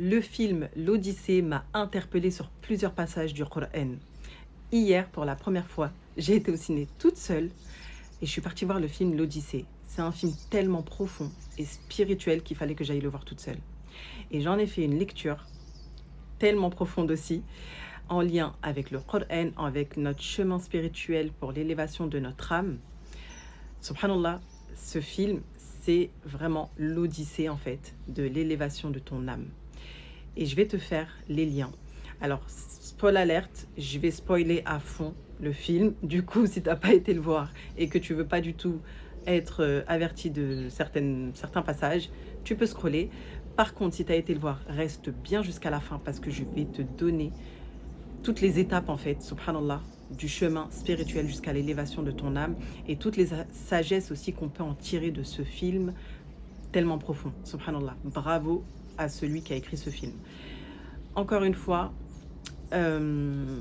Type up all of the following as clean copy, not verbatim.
Le film L'Odyssée m'a interpellée sur plusieurs passages du Coran. Hier, pour la première fois, j'ai été au ciné toute seule et je suis partie voir le film L'Odyssée. C'est un film tellement profond et spirituel qu'il fallait que j'aille le voir toute seule. Et j'en ai fait une lecture tellement profonde aussi, en lien avec le Coran, avec notre chemin spirituel pour l'élévation de notre âme. Subhanallah, ce film, c'est vraiment l'Odyssée en fait de l'élévation de ton âme. Et je vais te faire les liens. Alors, spoil alerte, je vais spoiler à fond le film. Du coup, si tu n'as pas été le voir et que tu veux pas du tout être averti de certains passages, tu peux scroller. Par contre, si tu as été le voir, reste bien jusqu'à la fin parce que je vais te donner toutes les étapes en fait, subhanallah, du chemin spirituel jusqu'à l'élévation de ton âme et toutes les sagesses aussi qu'on peut en tirer de ce film tellement profond, subhanallah. Bravo à celui qui a écrit ce film. Encore une fois, ce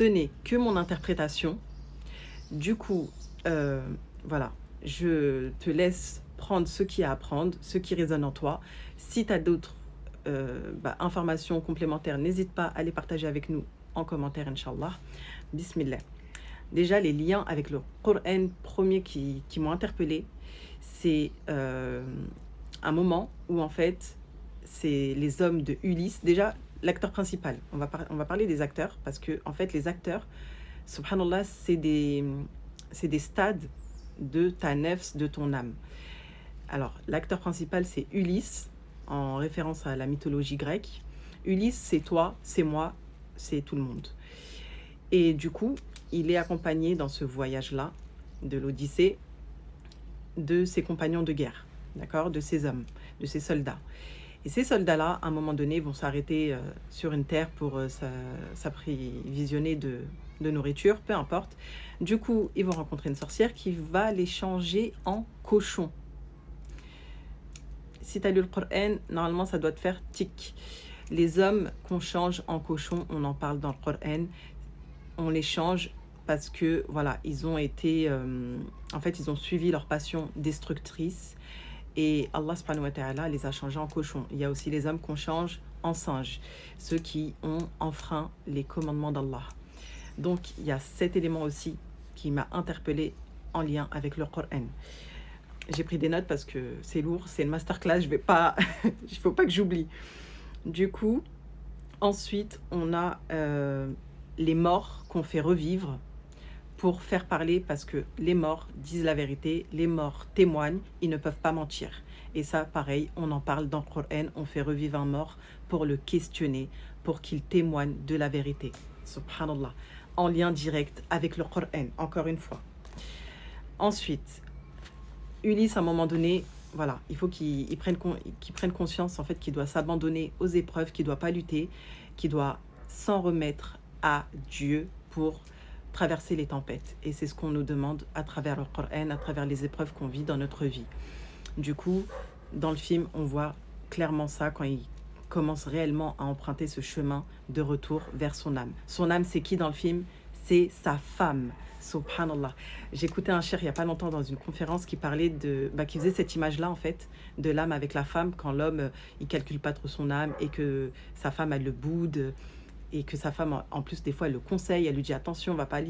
n'est que mon interprétation. Du coup, voilà, je te laisse prendre ce qui a à prendre, ce qui résonne en toi. Si tu as d'autres informations complémentaires, n'hésite pas à les partager avec nous en commentaire, Inch'Allah. Bismillah. Déjà, les liens avec le Coran premier qui m'ont interpellée, c'est un moment où en fait, c'est les hommes de Ulysse. Déjà, l'acteur principal, on va parler des acteurs, parce que en fait, les acteurs, subhanallah, c'est des stades de ta nefs, de ton âme. Alors, l'acteur principal, c'est Ulysse, en référence à la mythologie grecque. Ulysse, c'est toi, c'est moi, c'est tout le monde. Et du coup, il est accompagné dans ce voyage-là, de l'Odyssée, de ses compagnons de guerre, d'accord, de ses hommes, de ses soldats. Et ces soldats-là, à un moment donné, vont s'arrêter sur une terre pour s'approvisionner de nourriture, peu importe. Du coup, ils vont rencontrer une sorcière qui va les changer en cochons. Si tu as lu le Coran, normalement, ça doit te faire tic. Les hommes qu'on change en cochons, on en parle dans le Coran, on les change parce que, voilà, ils ont été... en fait, ils ont suivi leur passion destructrice et Allah subhanahu wa ta'ala les a changés en cochons. Il y a aussi les hommes qu'on change en singes, ceux qui ont enfreint les commandements d'Allah. Donc, il y a cet élément aussi qui m'a interpellée en lien avec le Coran. J'ai pris des notes parce que c'est lourd, c'est une masterclass, je vais pas, il faut pas que j'oublie. Du coup, ensuite, on a les morts qu'on fait revivre pour faire parler, parce que les morts disent la vérité, les morts témoignent, ils ne peuvent pas mentir. Et ça, pareil, on en parle dans le Coran, on fait revivre un mort pour le questionner, pour qu'il témoigne de la vérité. Subhanallah, en lien direct avec le Coran, encore une fois. Ensuite, Ulysse, à un moment donné, voilà, il faut qu'il prenne conscience en fait qu'il doit s'abandonner aux épreuves, qu'il ne doit pas lutter, qu'il doit s'en remettre à Dieu pour traverser les tempêtes. Et c'est ce qu'on nous demande à travers le Coran, à travers les épreuves qu'on vit dans notre vie. Du coup, dans le film, on voit clairement ça quand il commence réellement à emprunter ce chemin de retour vers son âme. Son âme, c'est qui dans le film? C'est sa femme. Subhanallah. J'écoutais un cher il n'y a pas longtemps dans une conférence qui parlait qui faisait cette image-là en fait, de l'âme avec la femme, quand l'homme, il calcule pas trop son âme et que sa femme, elle le boude et que sa femme, en plus, des fois, elle le conseille, elle lui dit attention, va pas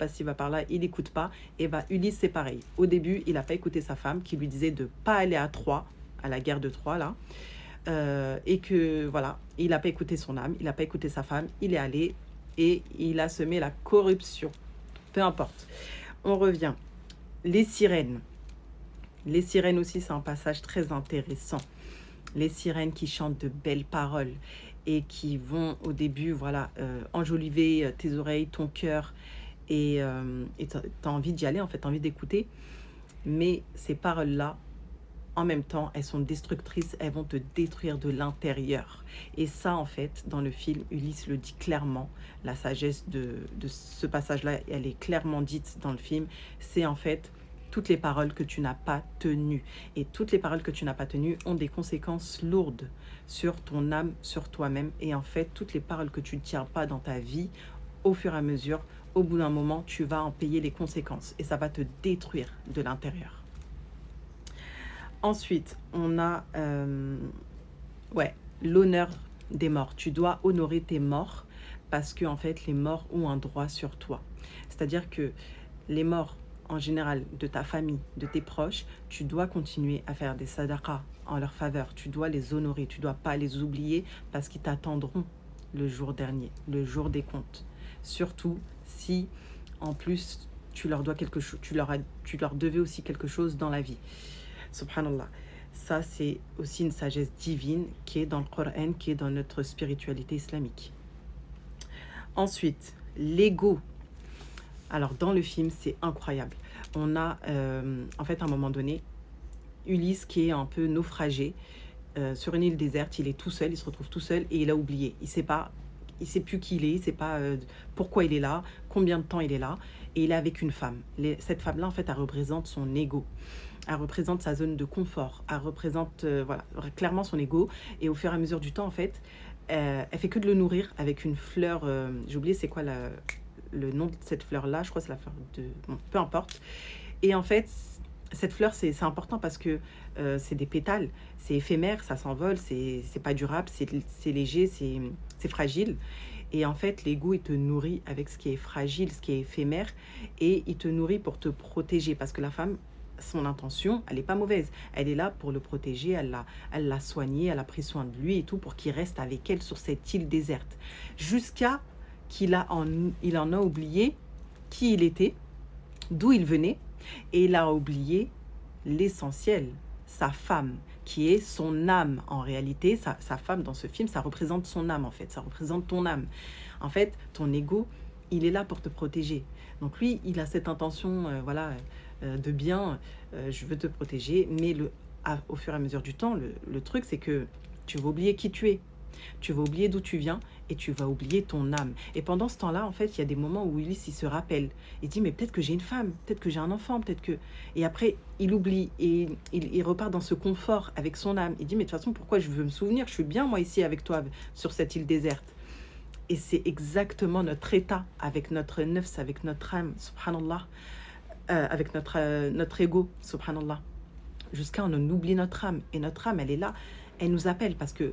ci, va par là, il n'écoute pas. Et Ulysse, c'est pareil. Au début, il n'a pas écouté sa femme qui lui disait de pas aller à Troie, à la guerre de Troie, là. Et que, voilà, il n'a pas écouté son âme, il n'a pas écouté sa femme, il est allé et il a semé la corruption. Peu importe. On revient. Les sirènes. Les sirènes aussi, c'est un passage très intéressant. Les sirènes qui chantent de belles paroles et qui vont au début, voilà, enjoliver tes oreilles, ton cœur, et t'as envie d'y aller, en fait, t'as envie d'écouter. Mais ces paroles-là, en même temps, elles sont destructrices, elles vont te détruire de l'intérieur. Et ça, en fait, dans le film, Ulysse le dit clairement. La sagesse de ce passage-là, elle est clairement dite dans le film. C'est en fait toutes les paroles que tu n'as pas tenues. Et toutes les paroles que tu n'as pas tenues ont des conséquences lourdes sur ton âme, sur toi-même. Et en fait, toutes les paroles que tu ne tiens pas dans ta vie, au fur et à mesure, au bout d'un moment, tu vas en payer les conséquences. Et ça va te détruire de l'intérieur. Ensuite, on a Ouais, l'honneur des morts. Tu dois honorer tes morts parce que en fait, les morts ont un droit sur toi. C'est-à-dire que les morts, en général, de ta famille, de tes proches, tu dois continuer à faire des sadaqas en leur faveur. Tu dois les honorer. Tu dois pas les oublier parce qu'ils t'attendront le jour dernier, le jour des comptes. Surtout si, en plus, tu leur dois quelque chose, tu leur devais aussi quelque chose dans la vie. Subhanallah. Ça, c'est aussi une sagesse divine qui est dans le Coran, qui est dans notre spiritualité islamique. Ensuite, l'ego. Alors, dans le film, c'est incroyable. On a, en fait, à un moment donné, Ulysse qui est un peu naufragé sur une île déserte. Il est tout seul, il se retrouve tout seul et il a oublié. Il sait plus qui il est, il sait pas pourquoi il est là, combien de temps il est là. Et il est avec une femme. Cette femme-là, en fait, elle représente son ego. Elle représente sa zone de confort. Elle représente voilà, clairement son ego. Et au fur et à mesure du temps, en fait, elle fait que de le nourrir avec une fleur. J'ai oublié c'est quoi le nom de cette fleur-là. Je crois que c'est la fleur de... Bon, peu importe. Et en fait, cette fleur, c'est important parce que c'est des pétales. C'est éphémère, ça s'envole, c'est pas durable, c'est léger, c'est fragile. Et en fait, l'ego, il te nourrit avec ce qui est fragile, ce qui est éphémère. Et il te nourrit pour te protéger. Parce que la femme, son intention, elle n'est pas mauvaise. Elle est là pour le protéger, elle l'a soigné, elle a pris soin de lui et tout pour qu'il reste avec elle sur cette île déserte. Jusqu'à il en a oublié qui il était, d'où il venait, et il a oublié l'essentiel, sa femme, qui est son âme en réalité. Sa femme dans ce film, ça représente son âme en fait, ça représente ton âme. En fait, ton ego, il est là pour te protéger. Donc lui, il a cette intention, voilà, de bien, je veux te protéger, mais au fur et à mesure du temps, le truc, c'est que tu vas oublier qui tu es. Tu vas oublier d'où tu viens et tu vas oublier ton âme. Et pendant ce temps-là, en fait, il y a des moments où Ulysse, il se rappelle. Il dit, mais peut-être que j'ai une femme, peut-être que j'ai un enfant, peut-être que... Et après, il oublie et il repart dans ce confort avec son âme. Il dit, mais de toute façon, pourquoi je veux me souvenir? Je suis bien, moi, ici, avec toi, sur cette île déserte. Et c'est exactement notre état avec notre nefs, avec notre âme, subhanallah, avec notre ego, subhanallah. Jusqu'à on en oublie notre âme. Et notre âme, elle est là, elle nous appelle parce que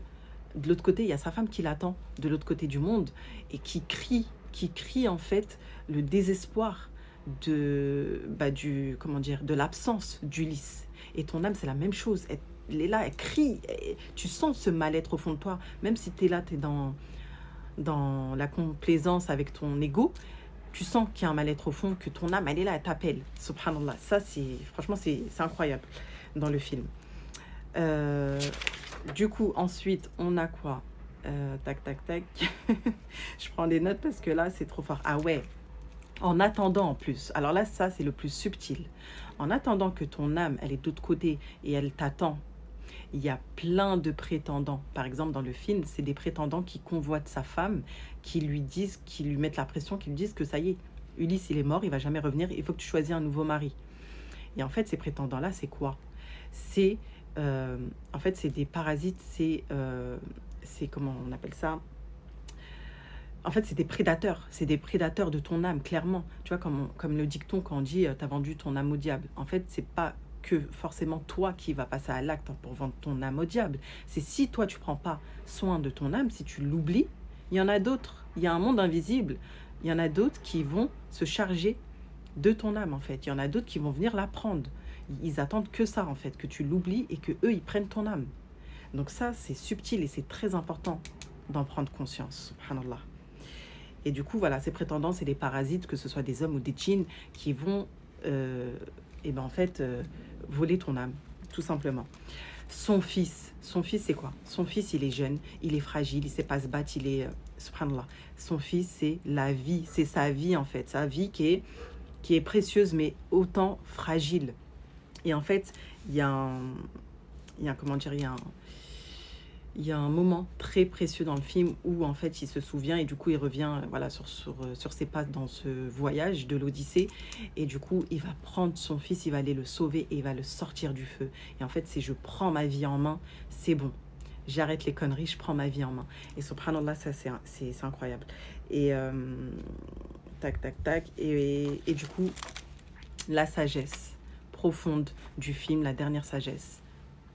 de l'autre côté, il y a sa femme qui l'attend, de l'autre côté du monde, et qui crie en fait le désespoir comment dire, de l'absence d'Ulysse. Et ton âme, c'est la même chose. Elle est là, elle crie. Tu sens ce mal-être au fond de toi, même si tu es là, tu es dans la complaisance avec ton ego. Tu sens qu'il y a un mal-être au fond, que ton âme, elle est là, elle t'appelle. Subhanallah. Ça, franchement, c'est incroyable dans le film. Du coup, ensuite, on a quoi? Tac, tac, tac. Je prends des notes parce que là, c'est trop fort. Ah ouais, en attendant en plus. Alors là, ça, c'est le plus subtil. En attendant que ton âme, elle est de l'autre côté et elle t'attend, il y a plein de prétendants. Par exemple, dans le film, c'est des prétendants qui convoitent sa femme, qui lui mettent la pression, qui lui disent que ça y est, Ulysse, il est mort, il va jamais revenir, il faut que tu choisisses un nouveau mari. Et en fait, ces prétendants-là, c'est quoi? C'est en fait, c'est des parasites, c'est comment on appelle ça? En fait, c'est des prédateurs de ton âme, clairement. Tu vois, comme le dicton quand on dit t'as vendu ton âme au diable. En fait, c'est pas que forcément toi qui vas passer à l'acte pour vendre ton âme au diable. C'est si toi tu prends pas soin de ton âme, si tu l'oublies, il y en a d'autres. Il y a un monde invisible. Il y en a d'autres qui vont se charger de ton âme, en fait. Il y en a d'autres qui vont venir la prendre. Ils attendent que ça, en fait, que tu l'oublies et que eux ils prennent ton âme. Donc ça, c'est subtil et c'est très important d'en prendre conscience, subhanallah. Et du coup, voilà, ces prétendants, c'est des parasites, que ce soit des hommes ou des djinns, qui vont, en fait, voler ton âme, tout simplement. Son fils, c'est quoi? Son fils, il est jeune, il est fragile, il ne sait pas se battre, subhanallah. Son fils, c'est la vie, c'est sa vie, en fait. Sa vie qui est précieuse, mais autant fragile. Et en fait, comment dire, il y a un moment très précieux dans le film où en fait il se souvient et du coup il revient voilà, sur ses pas dans ce voyage de l'Odyssée et du coup il va prendre son fils, il va aller le sauver et il va le sortir du feu. Et en fait c'est je prends ma vie en main, c'est bon. J'arrête les conneries, je prends ma vie en main. Et subhanallah, ça c'est incroyable. Et tac tac tac. Et du coup la sagesse profonde du film, la dernière sagesse.